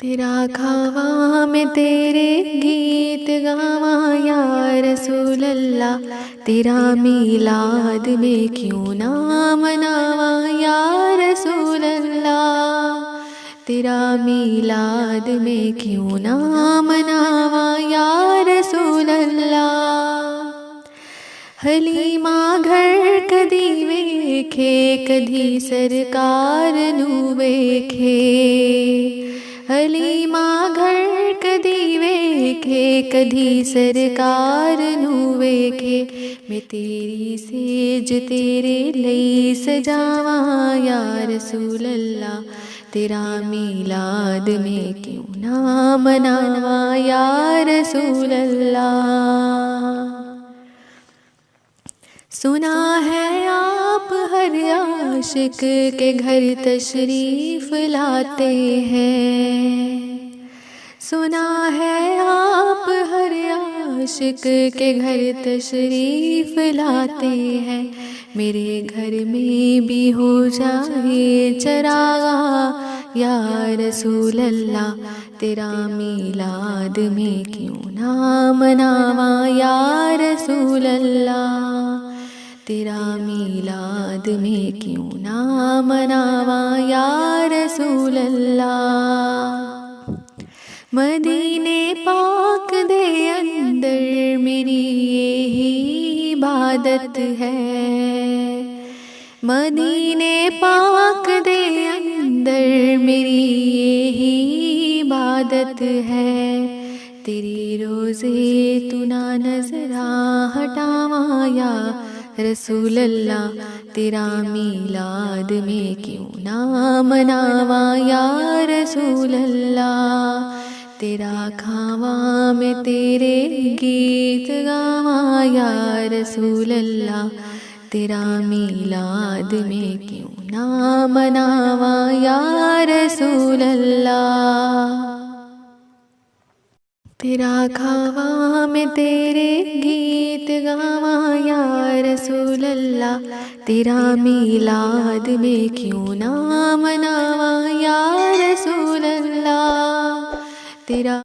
تیرا کھاوا میں تیرے گیت گاواں یا رسول اللہ، تیرا میلاد میں کیوں نہ مناواں یا رسول اللہ، تیرا میلاد میں کیوں نہ مناواں یا رسول اللہ۔ حلیمہ گھر کدی ویکھے کدی سرکار نو ویکھے، حلیمہ گھر کدی ویکھے کدی سرکار نو ویکھے، میں تیری سیج تیرے لئی سجاواں یا رسول اللہ، تیرا میلاد میں کیوں نہ مناواں یا رسول اللہ۔ سنا ہے آپ ہر عاشق کے گھر تشریف لاتے ہیں، سنا ہے آپ ہر عاشق کے گھر تشریف لاتے ہیں، میرے گھر میں بھی ہو جائے چراغاں یا رسول اللہ، تیرا میلاد میں کیوں نہ مناواں یا رسول اللہ، تیرا میلاد میں کیوں نہ مناواں یا رسول اللہ۔ مدینے پاک دے اندر میری یہی عبادت ہے، مدینے پاک دے اندر میری یہی عبادت ہے، تیری روزے تو نہ نظراں ہٹاواں یا رسول اللہ، تیرا میلاد میں کیوں نہ مناواں یا رسول اللہ، تیرا کھاواں میں تیرے گیت گاواں یا رسول اللہ، تیرا میلاد میں کیوں نہ مناواں یا رسول اللہ، تیرا کھاواں میں تیرے گیت گاواں یا رسول اللہ، تیرا میلاد میں کیوں نہ مناواں یا رسول اللہ، تیرا